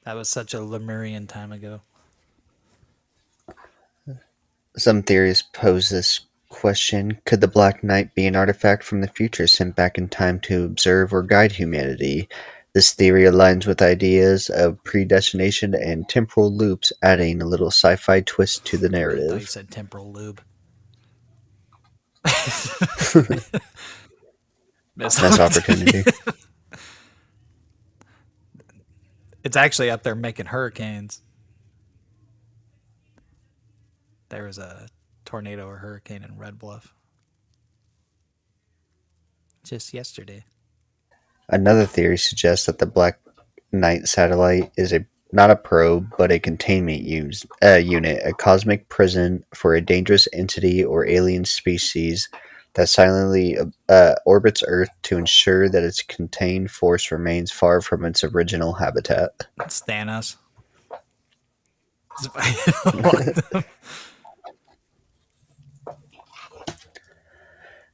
That was such a Lemurian time ago. Some theories pose this question: could the Black Knight be an artifact from the future sent back in time to observe or guide humanity? This theory aligns with ideas of predestination and temporal loops, adding a little sci fi twist to the I really thought you narrative. said temporal lube. Miss Missed opportunity. opportunity. It's actually up there making hurricanes. There was a tornado or hurricane in Red Bluff just yesterday. Another theory suggests that the Black Knight satellite is a not a probe, but a containment unit, a cosmic prison for a dangerous entity or alien species that silently orbits Earth to ensure that its contained force remains far from its original habitat. It's Thanos.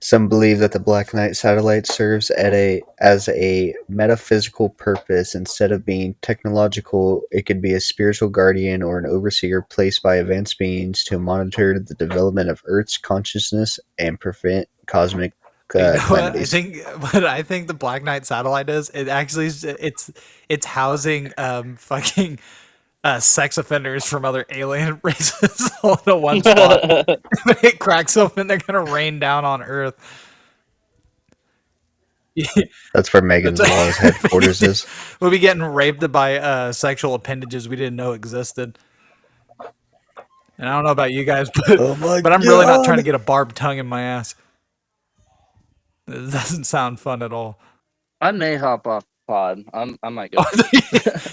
Some believe that the Black Knight satellite serves as a metaphysical purpose. Instead of being technological, it could be a spiritual guardian or an overseer placed by advanced beings to monitor the development of Earth's consciousness and prevent cosmic You know what? I calamities. think what I think the Black Knight satellite is. It actually it's housing fucking sex offenders from other alien races all in a one spot. When it cracks open, they're gonna rain down on Earth. That's where That's Megan's Law's headquarters is. we'll be getting raped by sexual appendages we didn't know existed. And I don't know about you guys, Oh my but I'm really not trying to god! get a barbed tongue in my ass. It doesn't sound fun at all. I may hop off the pod. I might go Oh, to sleep.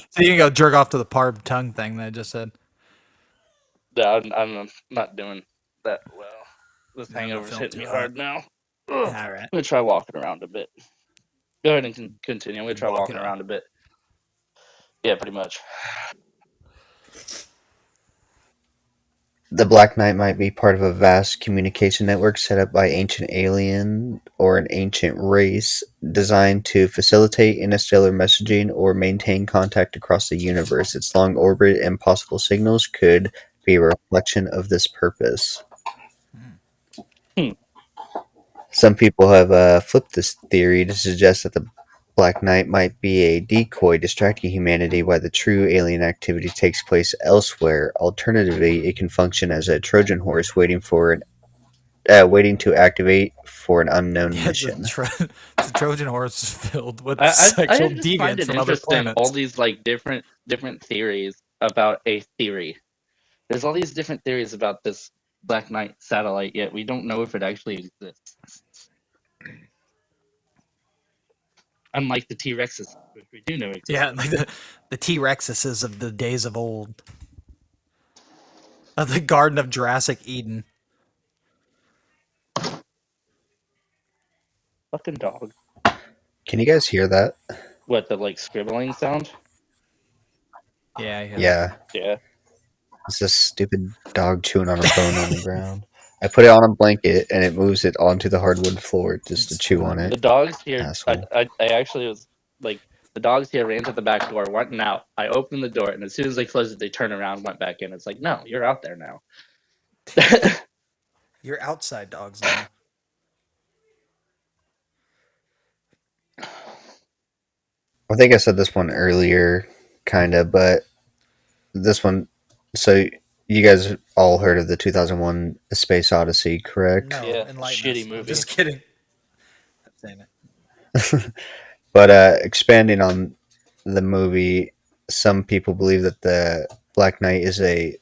so you can go jerk off to the parb tongue thing that I just said. Yeah, I'm not doing that well. This No, I'm not hangover's feeling hitting too me hot. hard now. All Ugh. I'm right, gonna try walking around a bit. Go ahead and continue. I'm gonna try walk it walking off. around a bit. Yeah, pretty much. The Black Knight might be part of a vast communication network set up by ancient alien or an ancient race designed to facilitate interstellar messaging or maintain contact across the universe. Its long orbit and possible signals could be a reflection of this purpose. Hmm. Some people have flipped this theory to suggest that the Black Knight might be a decoy distracting humanity while the true alien activity takes place elsewhere. Alternatively, it can function as a Trojan horse waiting to activate for an unknown Yeah, mission. the Trojan horse is filled with I sexual just find deviants it from other interesting all planets. these like different theories about a theory. There's all these different theories about this Black Knight satellite, yet we don't know if it actually exists. Unlike the T Rexes, which we do know exist. Yeah, like the T Rexes of the days of old, of the Garden of Jurassic Eden. Fucking dog. Can you guys hear that? What, the like scribbling sound? Yeah, I hear that. Yeah, Yeah. it's this stupid dog chewing on a bone on the ground. I put it on a blanket and it moves it onto the hardwood floor just to It's chew on horny. The it. dogs here, Asshole. I actually was like, the dogs here ran to the back door, went out. I opened the door, and as soon as they closed it, they turned around, went back in. It's like, no, you're out there now. You're outside dogs now. I think I said this one earlier, kind of, but this one. So, you guys all heard of the 2001 A Space Odyssey, correct? No, Yeah, enlighten shitty us. I'm movie. just kidding. I'm saying it. But expanding on the movie, some people believe that the Black Knight is a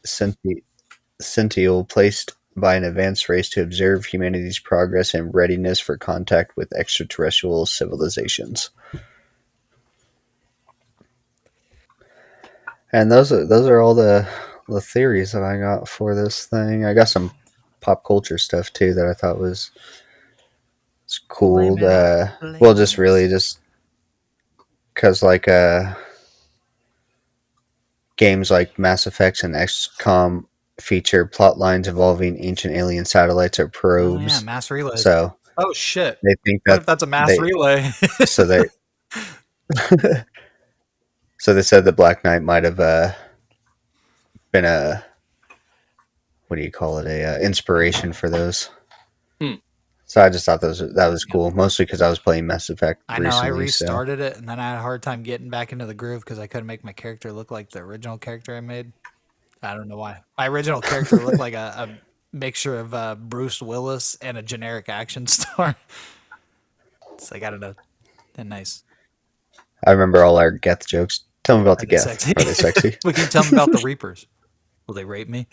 sential placed by an advanced race to observe humanity's progress and readiness for contact with extraterrestrial civilizations. And those are all the theories that I got for this thing. I got some pop culture stuff too that I thought was cool. Blame it on Well, just really planes. just because like games like Mass Effects and XCOM feature plot lines involving ancient alien satellites or Oh yeah, probes. mass relays. So Oh shit. they think What that if that's a mass they relay? so they so they said the Black Knight might have been a what do you call it a inspiration for those. Hmm. So I just thought that was cool, mostly because I was playing Mass Effect I know I recently. So restarted it and then I had a hard time getting back into the groove because I couldn't make my character look like the original character I made. I don't know why. My original character looked like a mixture of Bruce Willis and a generic action star. It's like I don't know. They're nice. I remember all our Geth jokes. Tell me about Are the they Geth. sexy? Are they sexy? What can you tell me about the Reapers? Will they rape me?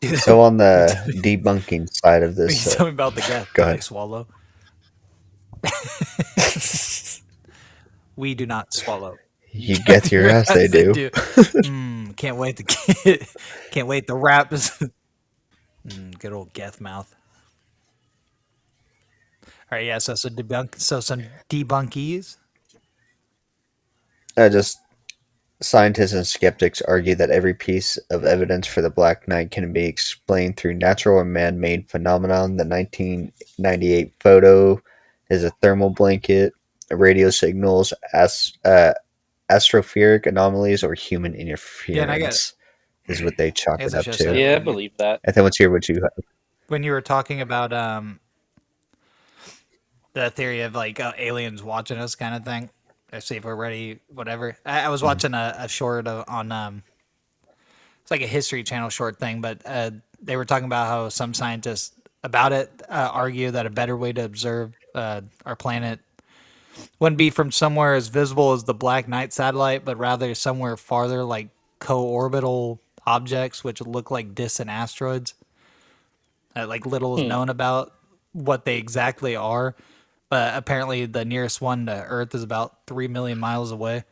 Dude, So on you the tell me, debunking side of you this, tell me about the Geth. go Do they ahead. swallow? We do not swallow. You Geth your ass, they Yes, they do. do. Can't wait to get, can't wait to wrap this. Good old Geth mouth. All right, yeah. So debunk. So some debunkies. Just scientists and skeptics argue that every piece of evidence for the Black Knight can be explained through natural or man-made phenomenon. The 1998 photo is a thermal blanket, radio signals, astroperic anomalies, or human Yeah, and interference is what they I chalk guess it I up should have said to. it Yeah, I believe that. And then let's hear what you have. when you were talking about the theory of like aliens watching us kind of thing. Let's see if we're ready. Whatever. I was Mhm. watching a short on it's like a History Channel short thing, but they were talking about how some scientists about it argue that a better way to observe our planet wouldn't be from somewhere as visible as the Black Knight satellite, but rather somewhere farther, like co-orbital objects which look like distant asteroids. Like little is Hmm. known about what they exactly are, but apparently the nearest one to Earth is about 3 million miles away.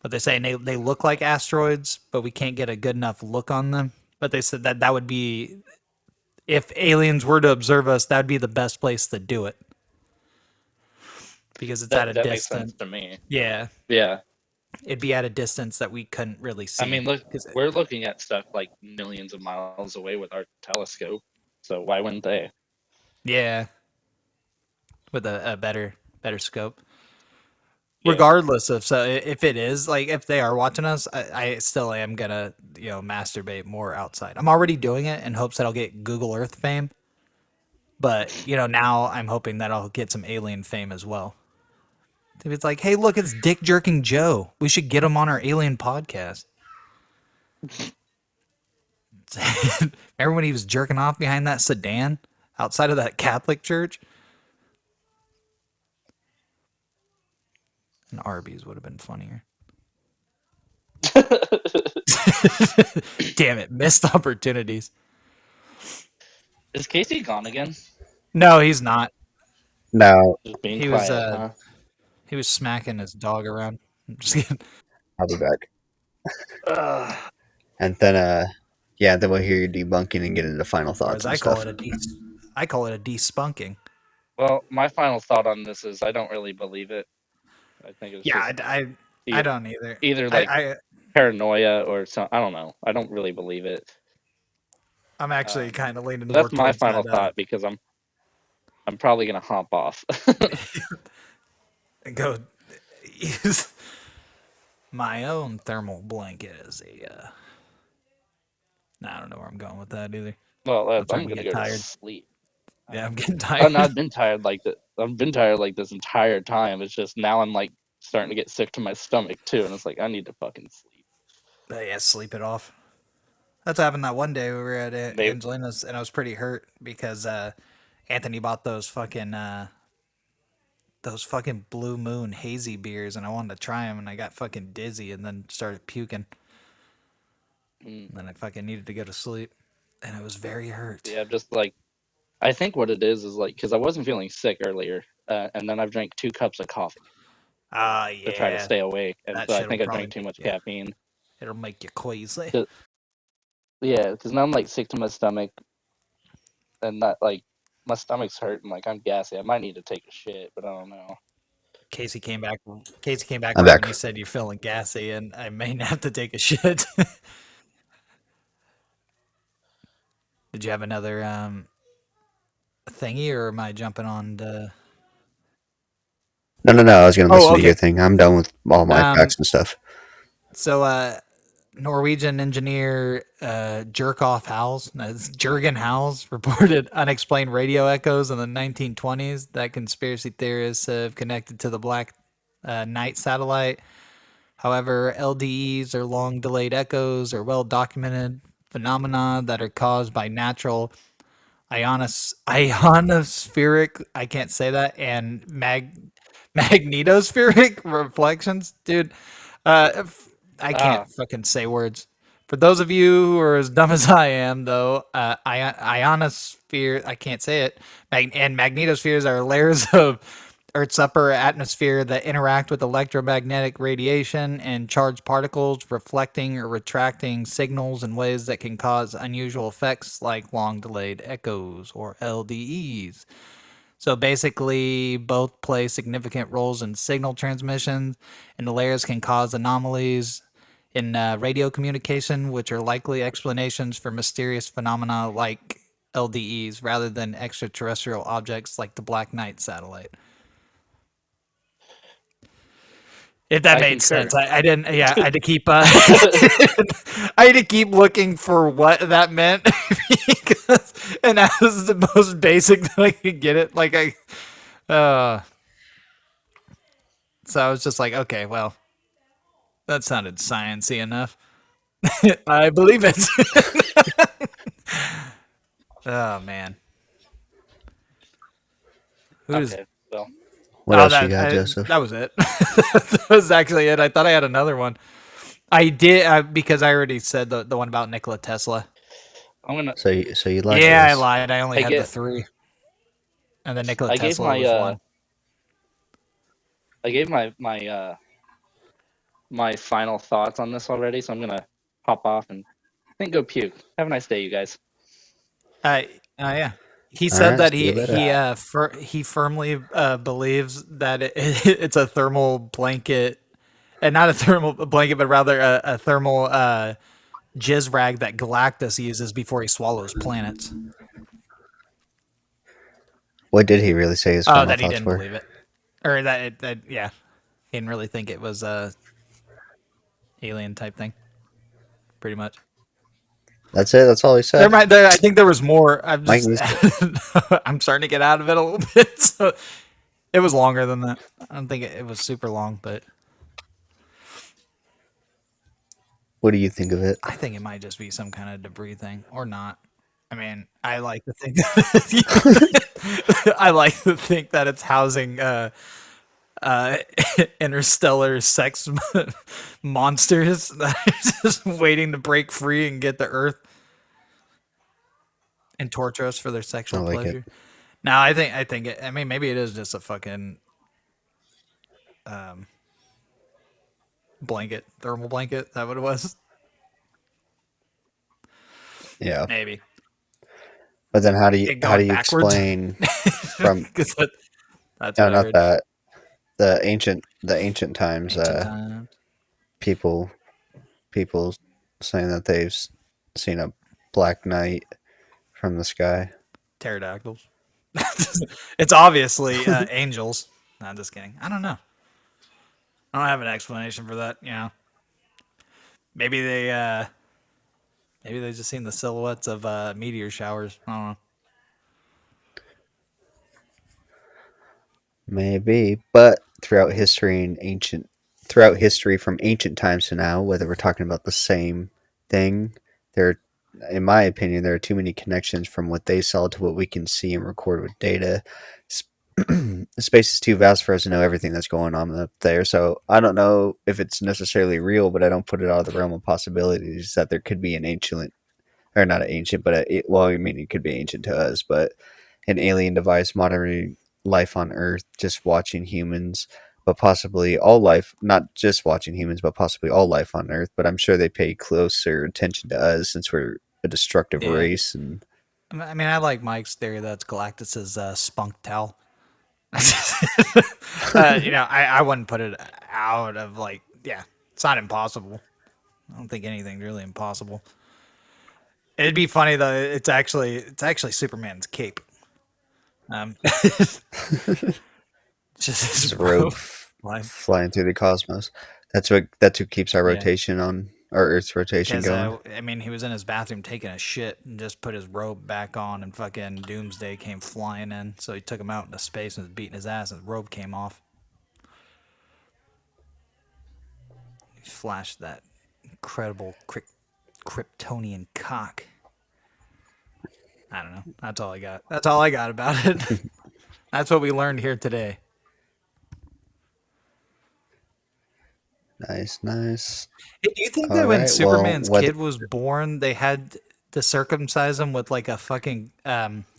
But they say they look like asteroids, but we can't get a good enough look on them. But they said that that would be, if aliens were to observe us, that would be the best place to do it because it's at a That makes sense distance. to me. Yeah, Yeah. it'd be at a distance that we couldn't really I see. mean, look, 'Cause we're looking at stuff like millions of miles away with our telescope. So why wouldn't they? yeah, with a better scope. Yeah. Regardless of, so if it is like, if they are watching us, I still am gonna masturbate more outside. I'm already doing it in hopes that I'll get Google Earth fame, but now I'm hoping that I'll get some alien fame as well. If it's like, hey, look, it's Dick Jerking Joe, we should get him on our alien podcast. Remember when he was jerking off behind that sedan outside of that Catholic church? And Arby's would have been funnier. Damn it, missed opportunities. Is Casey gone again? No, he's not. No, Just being He was quiet, uh huh? he was smacking his dog around. I'm just kidding. I'll be back. Ugh. And then, yeah, then we'll hear you debunking and get into final Or thoughts as and stuff. I call it a despunking. Well, my final thought on this is I don't really believe it. I think it's Yeah, just I e- don't either. either I, like I paranoia or some. I don't know. I don't really believe it. I'm actually kind of leaning So more that's my towards final that. thought because I'm probably gonna hop off. Go use my own thermal blanket as a. I don't know where I'm going with that either. Well, I'm I'm starting to gonna get go to tired. sleep. Yeah, I'm getting Oh tired. no, I've been tired like that. I've been tired like this entire time. It's just now I'm like starting to get sick to my stomach too, and it's like I need to fucking sleep. But yeah, sleep it off. That's what happened that one day we were at Maybe. Angelina's, and I was pretty hurt because Anthony bought those fucking Blue Moon hazy beers, and I wanted to try them, and I got fucking dizzy, and then started puking, Mm, and then I fucking needed to go to sleep, and I was very hurt. yeah, just like I think what it is like because I wasn't feeling sick earlier, and then I've drank 2 cups of coffee Ah, to try to yeah, stay awake, and that so I shit'll think I probably drank too make much you. caffeine. It'll make you queasy. 'Cause- Yeah, because now I'm like sick to my stomach, and not like my stomach's hurting. Like I'm gassy. I might need to take a shit, but I don't know. Casey came back. Casey came back I'm right when back. you said you're feeling gassy, and I may have to take a shit. Did you have another thingy, or am I jumping on the? No, no, no. I was going to Oh, listen to your okay. thing. I'm done with all my Um, facts and stuff. so Norwegian engineer Jerk Off Howes, that's Jurgen Howes, reported unexplained radio echoes in the 1920s that conspiracy theorists have connected to the Black Knight satellite. However, LDEs are long delayed echoes or well documented phenomena that are caused by natural ionospheric, I can't say that, and magnetospheric reflections, dude. I can't Ah, fucking say words. For those of you who are as dumb as I am, though, ionosphere, I can't say it, and magnetospheres are layers of Earth's upper atmosphere that interact with electromagnetic radiation and charged particles, reflecting or retracting signals in ways that can cause unusual effects like long delayed echoes or LDEs. So basically, both play significant roles in signal transmission, and the layers can cause anomalies in radio communication, which are likely explanations for mysterious phenomena like LDEs rather than extraterrestrial objects like the Black Knight satellite. If that I made concur. sense, I didn't. Yeah, I had to keep. I had to keep looking for what that meant because, and that was the most basic that I could get it. Uh, so I was just like, okay, well, that sounded sciencey enough. I believe it. Oh man, who's? Okay, well, What Oh, else you got, Joseph? that was it. That was actually it. I thought I had another one. I did because I already said the one about Nikola Tesla. I'm gonna. So you lied to Yeah, I us. lied. I only I had the get. three, and then Nikola I gave Tesla my. was one. I gave my final thoughts on this already, so I'm gonna hop off and I think go puke. Have a nice day, you guys. Yeah. He All said right, that see you later. he firmly believes that it's a thermal blanket, and not a thermal blanket, but rather a thermal jizz rag that Galactus uses before he swallows planets. What did he really say his Oh, final that he thoughts didn't were? believe it, or that yeah, he didn't really think it was a alien type thing. Pretty much. That's it. That's all he There said. might there. I think there was more. I'm Mike just needs to. I'm starting to get out of it a little bit. So it was longer than that. I don't think it was super long, but What do you think of it? I think it might just be some kind of debris thing or not. I mean, I like to think I like to think that it's housing uh, interstellar sex monsters that are just waiting to break free and get to Earth and torture us for their I sexual like it. pleasure. Now, I mean, maybe it is just a fucking blanket, thermal blanket. Is that what it was? Yeah. Maybe But then it how do going you backwards explain from because that's no, what I not heard. that, the ancient times, Ancient times, people people saying that seen a black knight from the sky. pterodactyls. It's obviously angels. No, I'm just kidding. I don't know. I don't have an explanation for that. You know, maybe they just seen the silhouettes of meteor showers. I don't know. Maybe, but throughout history from ancient times to now, whether we're talking about the same thing, there, in my opinion, there are too many connections from what they saw to what we can see and record with data. Space is too vast for us to know everything that's going on up there. So I don't know if it's necessarily real, but I don't put it out of the realm of possibilities that there could be an ancient, or not an ancient, but well, I mean, it could be ancient to us, but an alien device monitoring life on Earth, just watching humans, but possibly all life, not just watching humans, but possibly all life on Earth. But I'm sure they pay closer attention to us since we're a destructive Yeah, race. And I mean, I like Mike's theory that it's Galactus's spunk towel. You know, I wouldn't put it out of like, yeah, it's not impossible. I don't think anything's really impossible. It'd be funny though. It's actually Superman's cape. Um, just his just a robe robe, like flying through the cosmos. That's what keeps our yeah. rotation on our Earth's rotation Because going. I mean, he was in his bathroom taking a shit and just put his robe back on, and fucking Doomsday came flying in. So he took him out into space and was beating his ass, and his robe came off. He flashed that incredible Kryptonian cock. I don't know. That's all I got. That's all I got about it. That's what we learned here today. Nice, nice. Hey, do you think All that when right. Well, Superman's whether kid was born, they had to circumcise him with like a fucking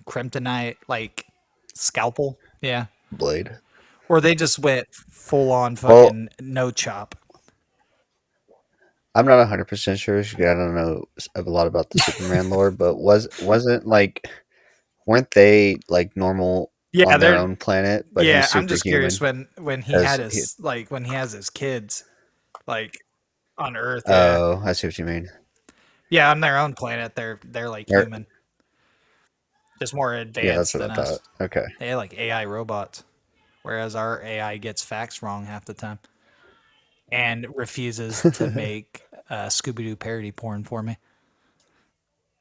kryptonite like scalpel? Yeah. Blade. Or they just went full on Well, fucking no chop. I'm not 100% sure. I don't know a lot about the Superman lore, but wasn't like weren't they like normal Yeah, on their they're own planet, but he's yeah, I'm just curious superhuman when he had because he. his like when he has his kids like on Earth, yeah. Oh, I see what you mean. Yeah, on their own planet they're like Er, human. Just more yeah, that's advanced what I than us. thought. Okay. They like AI robots, whereas our AI gets facts wrong half the time and refuses to make Scooby Doo parody porn for me.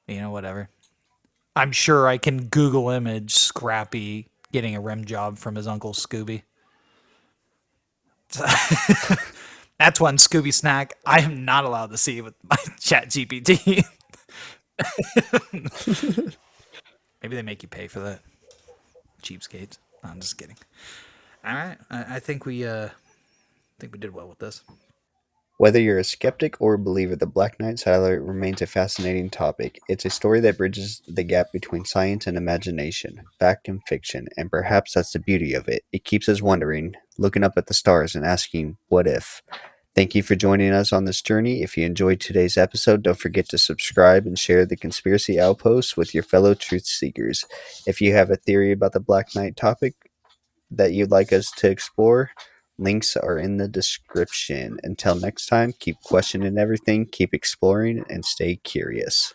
You know, whatever. I'm sure I can Google image Scrappy getting a rim job from his uncle Scooby. That's one Scooby snack I am not allowed to see with my Chat GPT. Maybe they make you pay for that. Cheapskates. No, I'm just kidding. All right, I think we did well with this. Whether you're a skeptic or a believer, the Black Knight satellite remains a fascinating topic. It's a story that bridges the gap between science and imagination, fact and fiction, and perhaps that's the beauty of it. It keeps us wondering, looking up at the stars and asking, what if? Thank you for joining us on this journey. If you enjoyed today's episode, don't forget to subscribe and share the Conspiracy Outpost with your fellow truth seekers. If you have a theory about the Black Knight topic that you'd like us to explore, links are in the description. Until next time, keep questioning everything, keep exploring, and stay curious.